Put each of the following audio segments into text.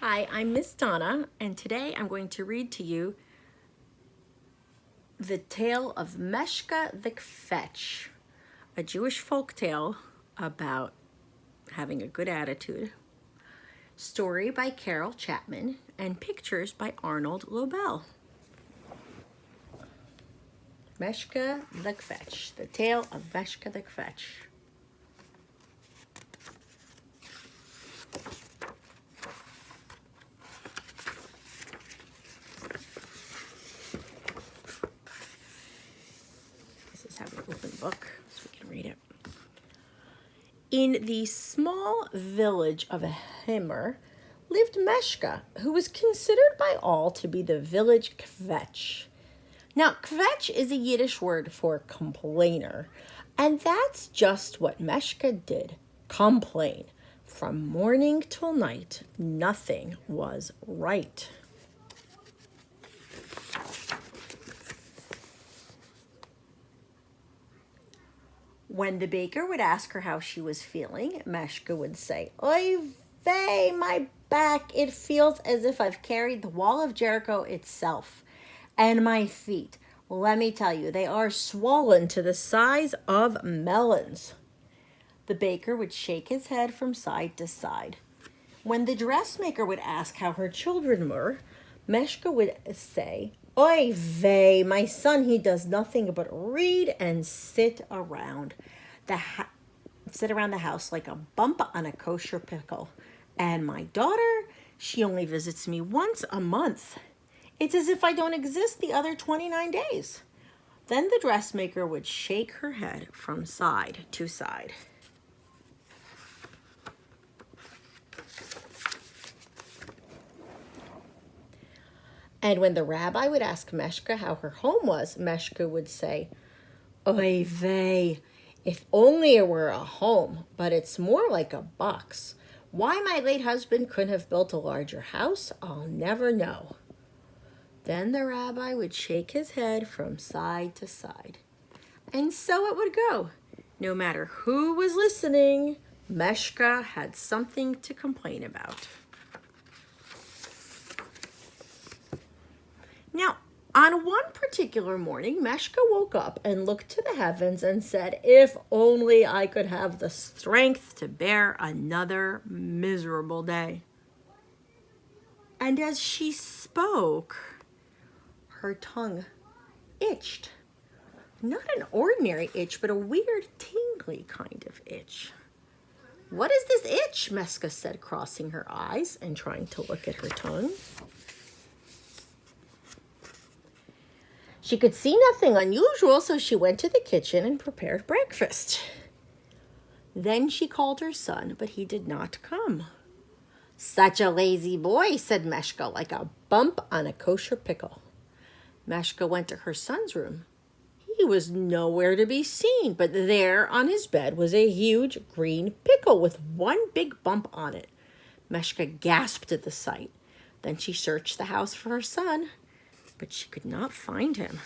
Hi, I'm Miss Donna, and today I'm going to read to you the tale of Meshka the Kvetch, a Jewish folk tale about having a good attitude. Story by Chapman and pictures by Arnold Lobel. Meshka the Kvetch, the tale of Meshka the Kvetch. Have an open book so we can read it. In the small village of Himmer lived Meshka, who was considered by all to be the village kvetch. Now, kvetch is a Yiddish word for complainer, and that's just what Meshka did, complain. From morning till night, nothing was right. When the baker would ask her how she was feeling, Meshka would say, "Oy vey, my back, it feels as if I've carried the wall of Jericho itself. And my feet, let me tell you, they are swollen to the size of melons." The baker would shake his head from side to side. When the dressmaker would ask how her children were, Meshka would say, "Oy vey, my son, he does nothing but read and sit around the house like a bump on a kosher pickle. And my daughter, she only visits me once a month. It's as if I don't exist the other 29 days." Then the dressmaker would shake her head from side to side. And when the rabbi would ask Meshka how her home was, Meshka would say, "Oy vey, if only it were a home, but it's more like a box. Why my late husband couldn't have built a larger house, I'll never know." Then the rabbi would shake his head from side to side. And so it would go. No matter who was listening, Meshka had something to complain about. Now, on one particular morning, Meshka woke up and looked to the heavens and said, "If only I could have the strength to bear another miserable day." And as she spoke, her tongue itched. Not an ordinary itch, but a weird, tingly kind of itch. "What is this itch?" Meshka said, crossing her eyes and trying to look at her tongue. She could see nothing unusual, so she went to the kitchen and prepared breakfast. Then she called her son, but he did not come. "Such a lazy boy," said Meshka, "like a bump on a kosher pickle." Meshka went to her son's room. He was nowhere to be seen, but there on his bed was a huge green pickle with one big bump on it. Meshka gasped at the sight. Then she searched the house for her son, but she could not find him.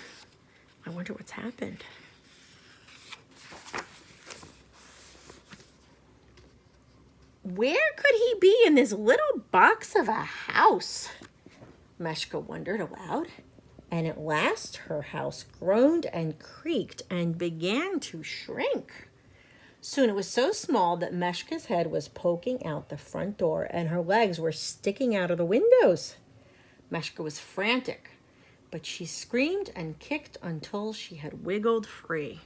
I wonder what's happened. Where could he be in this little box of a house? Meshka wondered aloud. And at last her house groaned and creaked and began to shrink. Soon it was so small that Meshka's head was poking out the front door and her legs were sticking out of the windows. Meshka was frantic, but she screamed and kicked until she had wiggled free.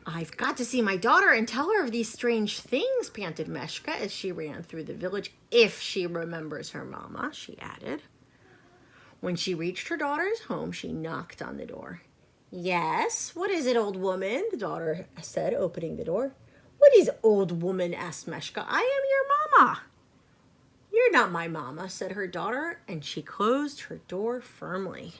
"I've got to see my daughter and tell her of these strange things," panted Meshka as she ran through the village. "If she remembers her mama," she added. When she reached her daughter's home, she knocked on the door. "Yes, what is it, old woman?" the daughter said, opening the door. "What is old woman?" asked Meshka. "I am your mama." "You're not my mama," said her daughter, and she closed her door firmly.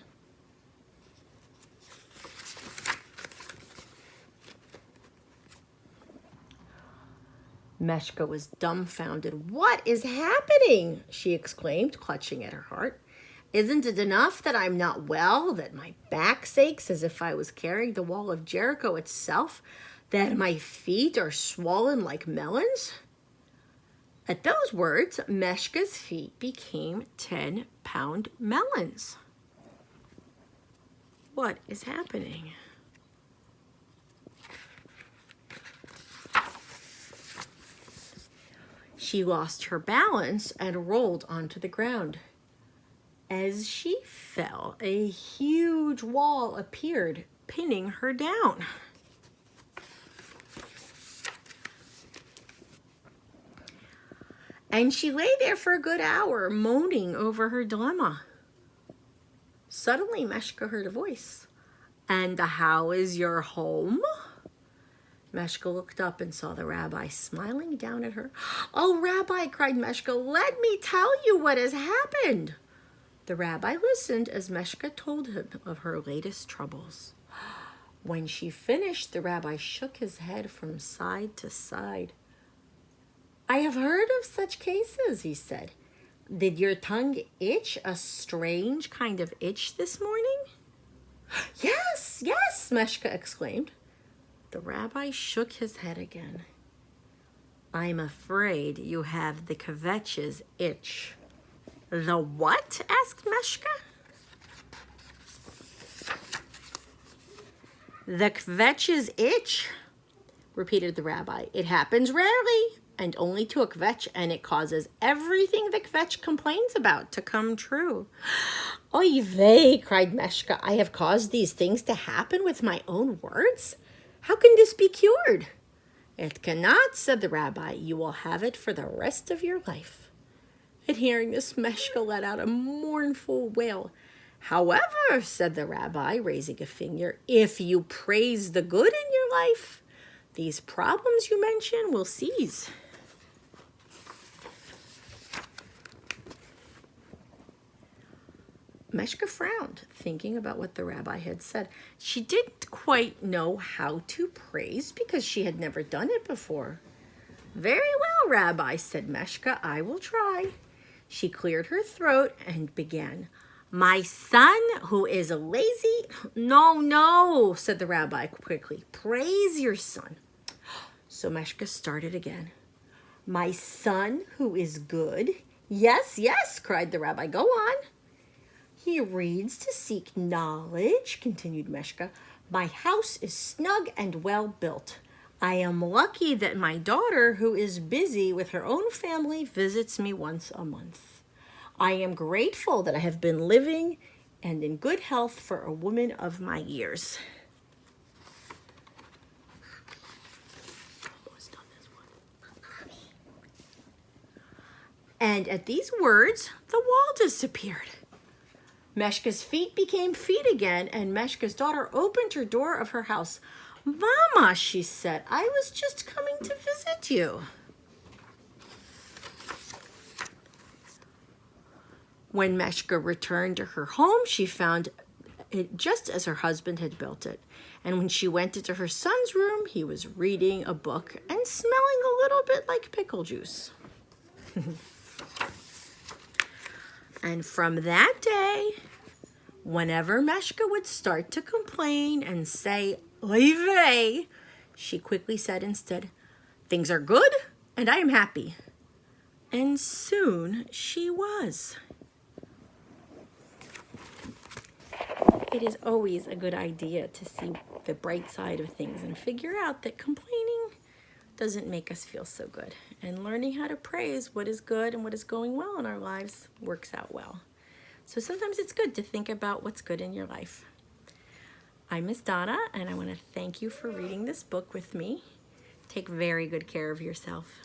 Meshka was dumbfounded. "What is happening?" she exclaimed, clutching at her heart. Isn't it enough that I'm not well, that my back aches as if I was carrying the wall of Jericho itself, that my feet are swollen like melons? At those words, Meshka's feet became 10-pound melons. What is happening? She lost her balance and rolled onto the ground. As she fell, a huge wall appeared, pinning her down. And she lay there for a good hour, moaning over her dilemma. Suddenly, Meshka heard a voice. "And how is your home?" Meshka looked up and saw the rabbi smiling down at her. "Oh, Rabbi," cried Meshka, "let me tell you what has happened." The rabbi listened as Meshka told him of her latest troubles. When she finished, the rabbi shook his head from side to side. "I have heard of such cases," he said. "Did your tongue itch a strange kind of itch this morning?" "Yes, yes," Meshka exclaimed. The rabbi shook his head again. "I'm afraid you have the kvetch's itch." "The what?" asked Meshka. "The kvetch's itch," repeated the rabbi. "It happens rarely, and only to a kvetch, and it causes everything the kvetch complains about to come true." "Oy vey," cried Meshka, "I have caused these things to happen with my own words? How can this be cured?" "It cannot," said the rabbi. "You will have it for the rest of your life." At hearing this, Meshka let out a mournful wail. "However," said the rabbi, raising a finger, "if you praise the good in your life, these problems you mention will cease." Meshka frowned, thinking about what the rabbi had said. She didn't quite know how to praise because she had never done it before. "Very well, Rabbi," said Meshka, "I will try." She cleared her throat and began. "My son who is lazy—" No, said the rabbi quickly. "Praise your son." So Meshka started again. "My son who is good." Yes, yes, cried the rabbi. "Go on." "He reads to seek knowledge," continued Meshka. "My house is snug and well built. I am lucky that my daughter, who is busy with her own family, visits me once a month. I am grateful that I have been living and in good health for a woman of my years." And at these words, the wall disappeared. Meshka's feet became feet again, and Meshka's daughter opened her door of her house. "Mama," she said, "I was just coming to visit you." When Meshka returned to her home, she found it just as her husband had built it. And when she went into her son's room, he was reading a book and smelling a little bit like pickle juice. And from that day, whenever Meshka would start to complain and say, "Oy vey," she quickly said instead, "Things are good and I am happy." And soon she was. It is always a good idea to see the bright side of things and figure out that complaining doesn't make us feel so good. And learning how to praise what is good and what is going well in our lives works out well. So sometimes it's good to think about what's good in your life. I'm Miss Donna, and I want to thank you for reading this book with me. Take very good care of yourself.